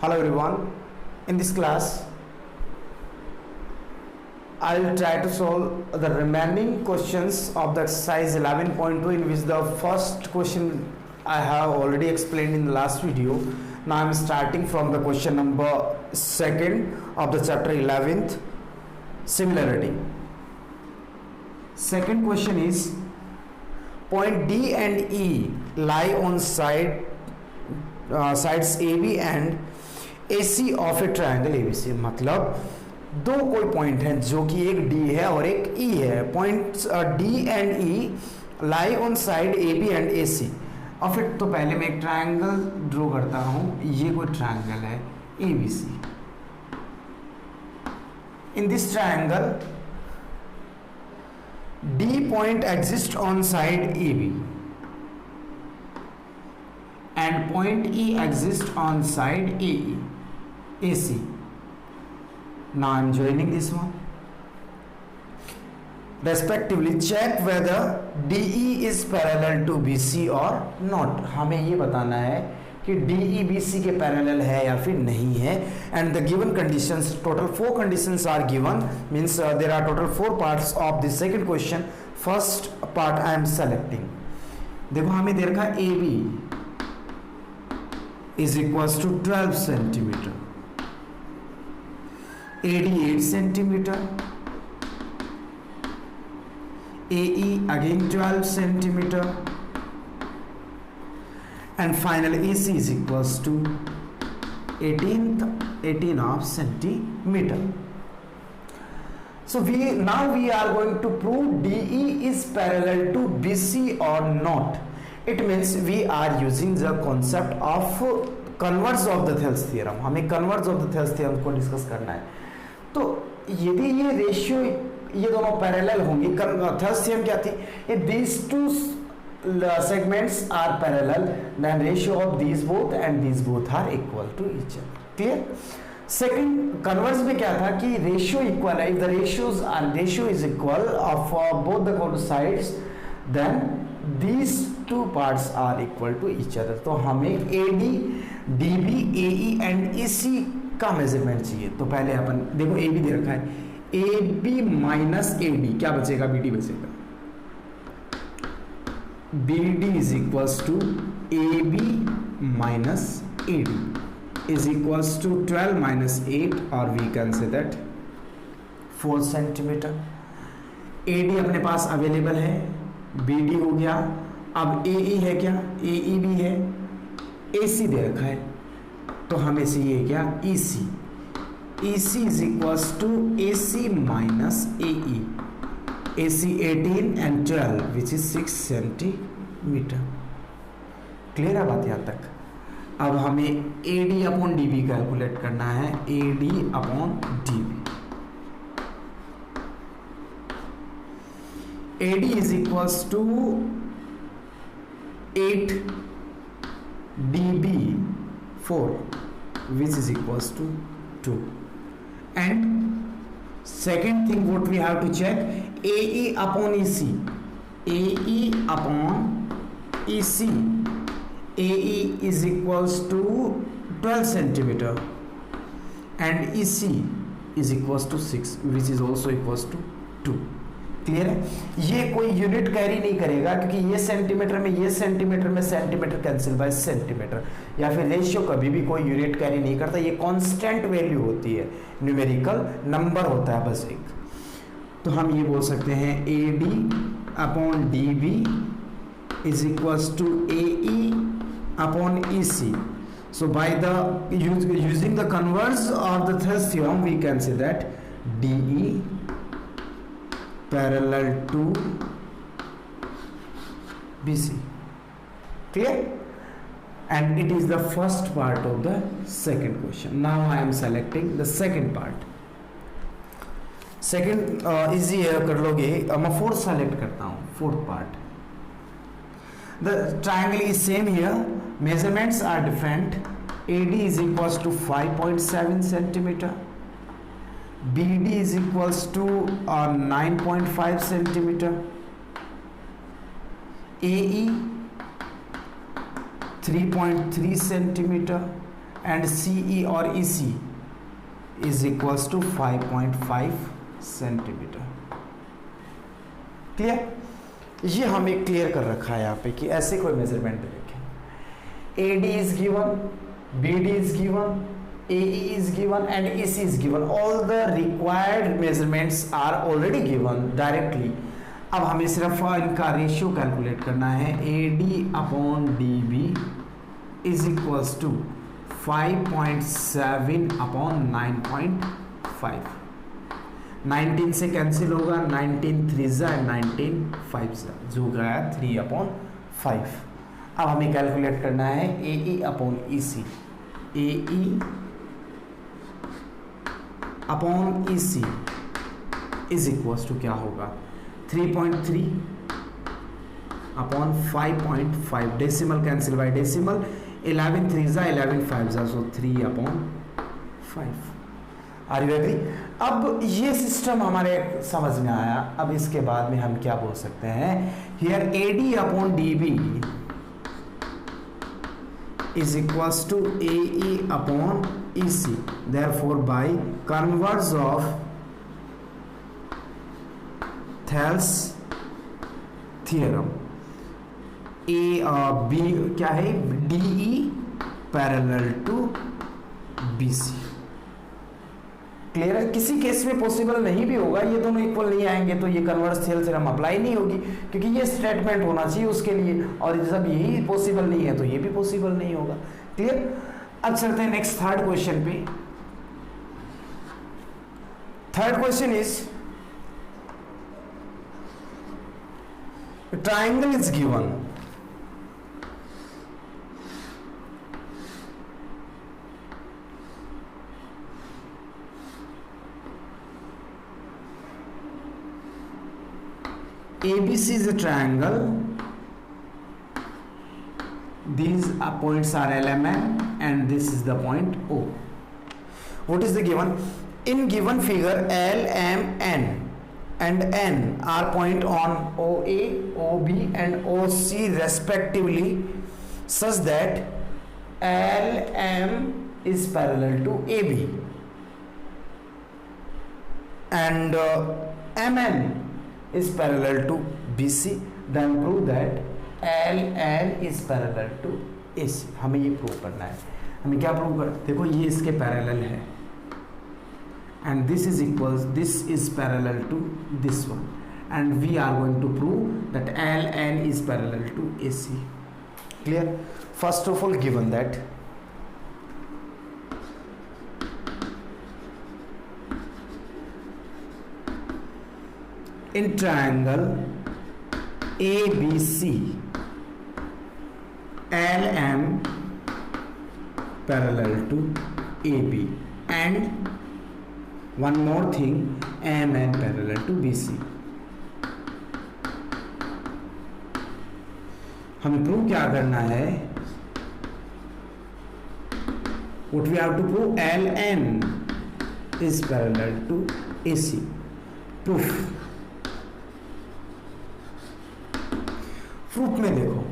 Hello everyone. In this class, I will try to solve the remaining questions of the exercise 11.2, in which the first question I have already explained in the last video. Now I am starting from the question number 2nd of the chapter 11th, similarity. Second question is, point D and E lie on sides AB and AC of A triangle ABC. मतलब दो कोई point हैं जो कि एक D है और एक E है. Points D and E lie on side AB and AC. और फिर तो पहले मैं एक ट्रायंगल ड्रॉ करता हूँ. ये कोई ट्रायंगल है ABC. In this triangle D point exists on side AB and point E exists on side AE. AC. Now I am joining this one. Respectively, check whether DE is parallel to BC or not. हमें ये बताना है कि DE BC के parallel है या फिर नहीं है. And the given conditions, total 4 conditions are given. Means there are total 4 parts of the second question. First part I am selecting. देखो हमें दे रखा AB is equals to 12 centimeter. AD 8 centimeter, AE again 12 centimeter, and finally AC is equals to 18 of centimeter. So now we are going to prove DE is parallel to BC or not. It means we are using the concept of converse of the Thales theorem. हमें converse of the Thales theorem को discuss करना है. तो यदि ये ratio ये दोनों parallel होंगी, थर्ड थ्योरम क्या थी? If these two segments are parallel, then ratio of these both and these both are equal to each other. Clear? Second converse में क्या था कि रेशियो इक्वल है. If the ratio is equal of both the sides, then these two parts are equal to each other. तो हमें AD, DB, AE and EC का measurement चाहिए. तो पहले अपन देखो AB दे रखा है, AB माइनस AD क्या बचेगा? BD बचेगा. BD is equals to AB minus AD is equals to 12 minus 8, और we can say that 4 centimetre. AD अपने पास अवेलेबल है, BD हो गया. अब AE है क्या? AE भी है. AC दे रखा है, तो हमें चाहिए क्या? EC. EC is equals to AC minus AE. AC 18 and 12 which is 6 centimetre. Clear है बात यहाँ तक? अब हमें AD अपॉन DB कैलकुलेट करना है. AD upon DB. AD is equals to 8 DB 4 which is equals to 2. And second thing what we have to check, AE upon EC. AE upon EC. AE is equals to 12 centimeter and EC is equals to 6 which is also equals to 2. Clear है? ये कोई unit carry नहीं करेगा क्योंकि ये centimetre में ये centimetre में सेंटीमीटर कैंसिल बाय सेंटीमीटर, या फिर रेशियो कभी भी कोई यूनिट कैरी नहीं करता. ये कांस्टेंट वैल्यू होती है, न्यूमेरिकल नंबर होता है बस एक. तो हम ये बोल सकते हैं AD upon DB is equals to AE upon EC. So by the using the converse of the Thales theorem we can say that DE parallel to BC. Clear? And it is the first part of the second question. Now I am selecting the second part. Second easy है, कर लोगे. मैं fourth select करता हूँ. Fourth part. The triangle is same here. Measurements are different. AD is equals to 5.7 centimeter. BD is equals to 9.5 centimeter. AE 3.3 centimeter and CE और EC is equals to 5.5 centimetre. Clear? ये हमें clear कर रखा है यहाँ पे कि ऐसे कोई मेजरमेंट दे रखे, AD is given, BD is given, AE is given and EC is given. All the required measurements are already given directly. अब हमें सिर्फ इनका रेशियो कैलकुलेट करना है। AD upon DB is equals to 5.7 upon 9.5। 19 से cancel होगा, 19 3 19 5 जो गया 3/5। अब हमें कैलकुलेट करना है AE upon EC। AE upon EC is equals to क्या होगा, 3.3 upon 5.5, decimal cancel by decimal, 11 3 11 5 so 3/5। Are you agree? अब ये सिस्टम हमारे समझ में आया। अब इसके बाद में हम क्या बोल सकते हैं, here AD upon DB is equals to AE upon EC. Therefore, by converse of Thales theorem, B क्या है, DE parallel to BC। Clear है? किसी केस में पॉसिबल नहीं भी होगा, ये दोनों इक्वल नहीं आएंगे तो ये कन्वर्स थेल थ्योरम अप्लाई नहीं होगी, क्योंकि ये स्टेटमेंट होना चाहिए उसके लिए, और जब यही पॉसिबल नहीं है तो ये भी पॉसिबल नहीं होगा। क्लियर? अब चलते हैं नेक्स्ट थर्ड क्वेश्चन पे। Third question is, triangle is given, ABC is a triangle, these points are LMN and this is the point O. What is the given? In given figure, LMN and N are point on OA, OB and OC respectively, such that LM is parallel to AB and MN is parallel to BC. Then prove that LN is parallel to AC. हमें ये prove करना है। हमें क्या prove कर, देखो ये इसके पैरेलल है and this is equals, this is parallel to this one and we are going to prove that LN is parallel to AC. Clear? First of all, given that in triangle ABC, LM parallel to AB and one more thing, MN parallel to BC. हमें prove क्या करना है? What we have to prove, LN is parallel to AC. Proof. Proof में देखो,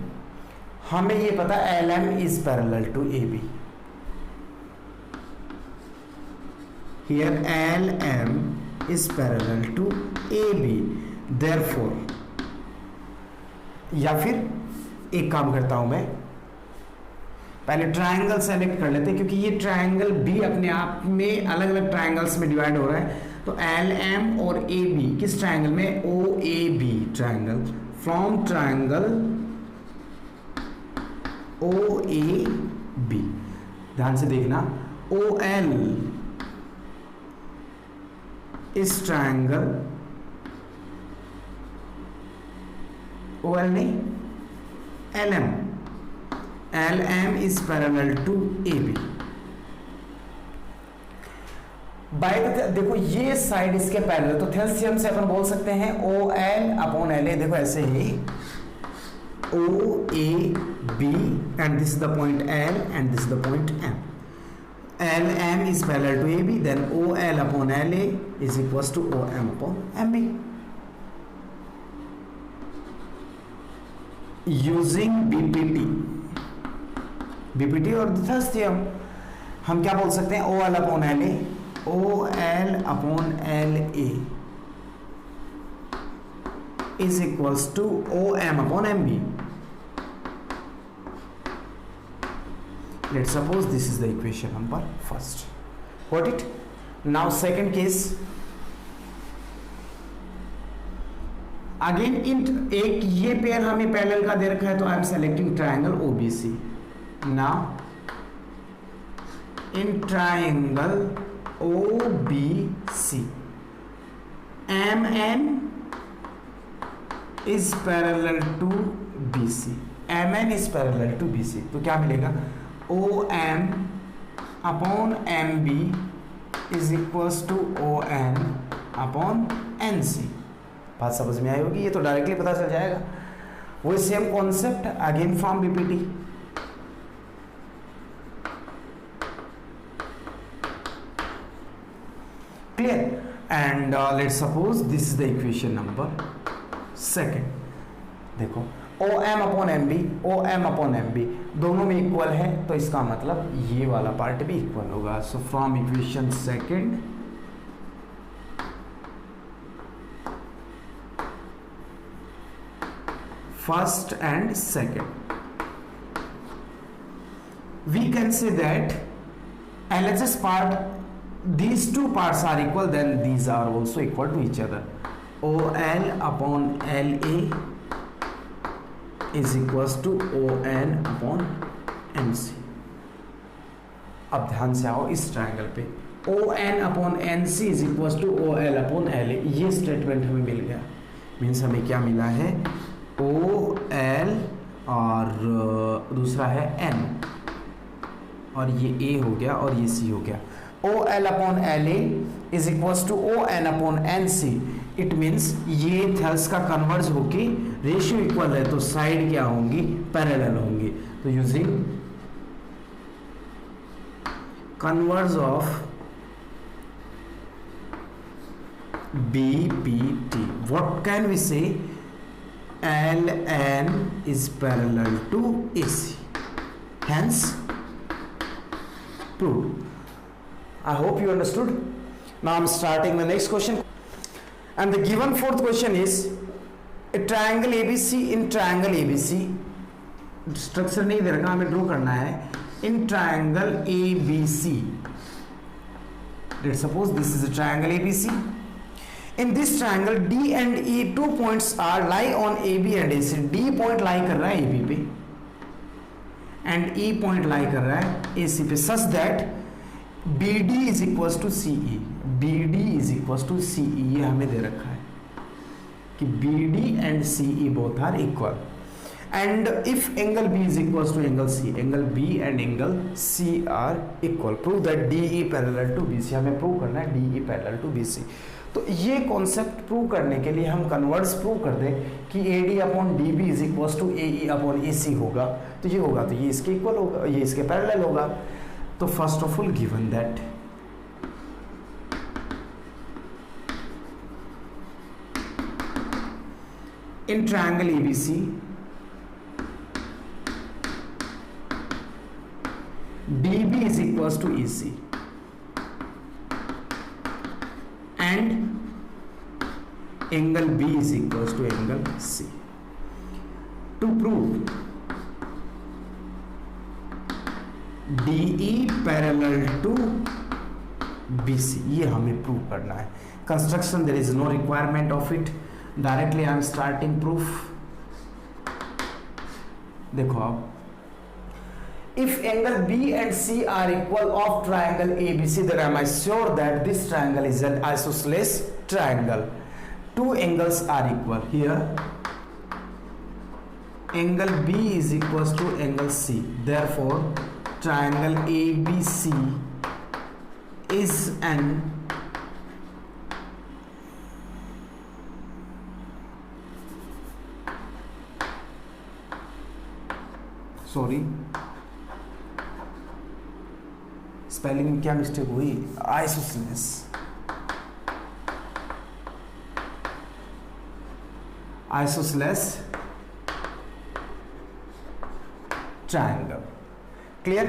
हमें ये पता LM is parallel to AB. Here LM is parallel to AB. Therefore, या फिर एक काम करता हूं मैं, पहले ट्राइंगल सेलेक्ट कर लेते हैं, क्योंकि ये ट्राइंगल भी अपने आप में अलग अलग ट्राइंगल्स में डिवाइड हो रहा है। तो LM और AB किस ट्राइंगल में? OAB triangle. From triangle OAB, ध्यान से देखना, OL इस ट्राइंगल, OL नहीं, LM is parallel to AB। By देखो ये साइड इसके पैरेलल, तो थेल्स थ्योरम से अपन बोल सकते हैं OL अपॉन LA। देखो ऐसे ही OAB and this is the point L and this is the point M. LM is parallel to AB, then OL upon LA is equals to OM upon MB. Using BPT or the Thales theorem, हम क्या बोल सकते हैं, O L upon L A, O L upon L A is equals to O M upon M B. Let's suppose this is the equation number first. Got it? Now second case. Again एक ये pair हमें parallel का दे रखा है, तो I am selecting triangle OBC. Now in triangle OBC, MN is parallel to BC. MN is parallel to BC. तो क्या मिलेगा, OM upon MB is equals to ON upon NC. बात समझ में आई होगी, ये तो डायरेक्टली पता चल जाएगा. वही same concept again from BPT. Clear? And let's suppose this is the equation number second. देखो OM upon MB, OM upon MB दोनों में इक्वल है, तो इसका मतलब ये वाला पार्ट भी इक्वल होगा. So from equation second first and second we can say that LHS part, these two parts are equal, then these are also equal to each other. OL upon LA is equals to ON upon MC. अब ध्यान से आओ इस triangle पे, ON upon NC is equals to OL upon LA. ये statement हमें मिल गया. मीन्स हमें क्या मिला है, OL और दूसरा है N, और ये A हो गया और ये C हो गया. OL upon LA is equals to ON upon NC. It means ये थर्स का कन्वर्ज होके रेशियो इक्वल है, तो साइड क्या होंगी, पैरेलल होंगी. तो using converse of BPT, what can we say, LN is parallel to AC, hence proved. I hope you understood. Now I'm starting the next question, and the given fourth question is a triangle ABC. In triangle ABC, structure नहीं दे रखा, हमें draw करना है. in triangle ABC, let's suppose this is a triangle ABC. In this triangle D and E, 2 points are lie on AB and AC. D point lie कर रहा है AB पे and E point lie कर रहा है AC पे, such that BD is equals to CE. BD is equals to CE. ये हमें दे रखा है कि BD and CE both are equal. And if angle B is equals to angle C, angle B and angle C are equal, prove that DE parallel to BC. हमें prove करना है DE parallel to BC. तो ये concept prove करने के लिए हम converse prove कर दें कि AD upon DB is equals to AE upon AC होगा. तो ये होगा, तो ये इसके इक्वल होगा, ये इसके पैरेलल होगा. तो first of all given that in triangle ABC, DB is equals to EC and angle B is equals to angle C. To prove DE parallel to BC, ये हमें प्रूव करना है. Construction there is no requirement of it, directly I am starting proof. देखो आप, if angle B and C are equal of triangle ABC, then am I sure that this triangle is an isosceles triangle. Two angles are equal. Here angle B is equals to angle C. Therefore triangle ABC is an spelling में क्या mistake हुई, isosceles. Isosceles triangle. Clear?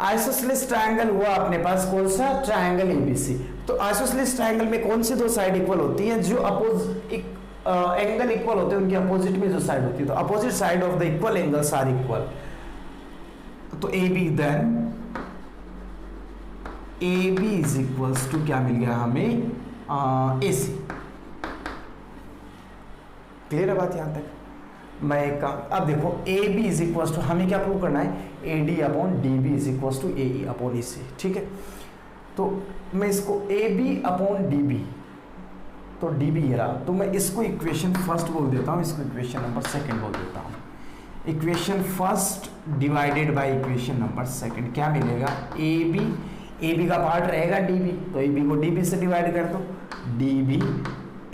Isosceles triangle हुआ अपने पास कौन सा, triangle ABC. तो isosceles triangle में कौन सी दो साइड इक्वल होती है, जो एंगल इक्वल होते हैं उनके अपोजिट में जो साइड होती है, तो opposite side of the equal angles are equal. तो A B, then A B is equals to क्या मिल गया हमें, ए सी। क्लियर है बात यहां तक? मैं एक काम, अब देखो A B is equals to, हमें क्या प्रूव करना है, A D upon D B is equals to A E upon E C. ठीक है, तो मैं इसको A B upon D B, तो डी बी ये रहा, तो मैं इसको इक्वेशन फर्स्ट बोल देता हूँ, इसको इक्वेशन नंबर सेकंड बोल देता हूँ। Equation first divided by equation number second, क्या मिलेगा, ए बी का पार्ट रहेगा डी बी, तो ए बी को डी बी से डिवाइड कर दो, D B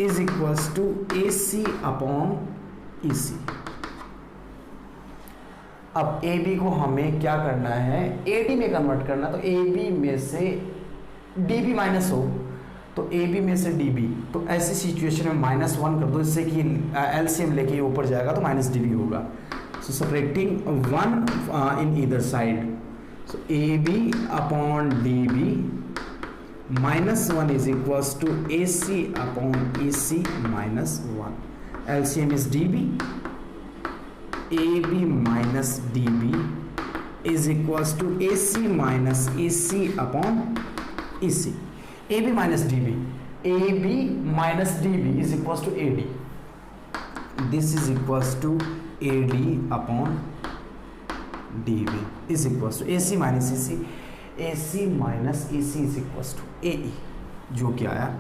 is equals to A C upon E C. अब ए बी को हमें क्या करना है, ए डी में कन्वर्ट करना, तो ए बी में से डी बी माइनस हो, तो ए बी में से डी बी, तो ऐसी सिचुएशन में -1 कर दो, इससे कि एलसीएम लेके ऊपर जाएगा तो माइनस डी बी होगा। So separating 1 in either side, so A B upon D B -1 is equals to A C upon A C -1, LCM is D B, A B minus D B is equals to A C minus A C upon E C. A B minus D B, A B minus D B is equals to A D, this is equals to A D upon D B is equals to A C minus E C, A C minus E C is equals to A E, जो कि आया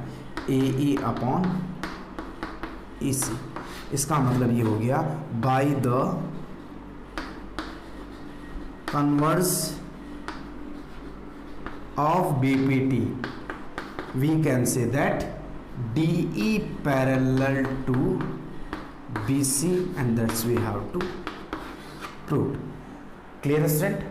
ए E upon E सी। इसका मतलब ये हो गया, by the converse of BPT we can say that DE parallel to BC, and that's we have to prove. Clear, student?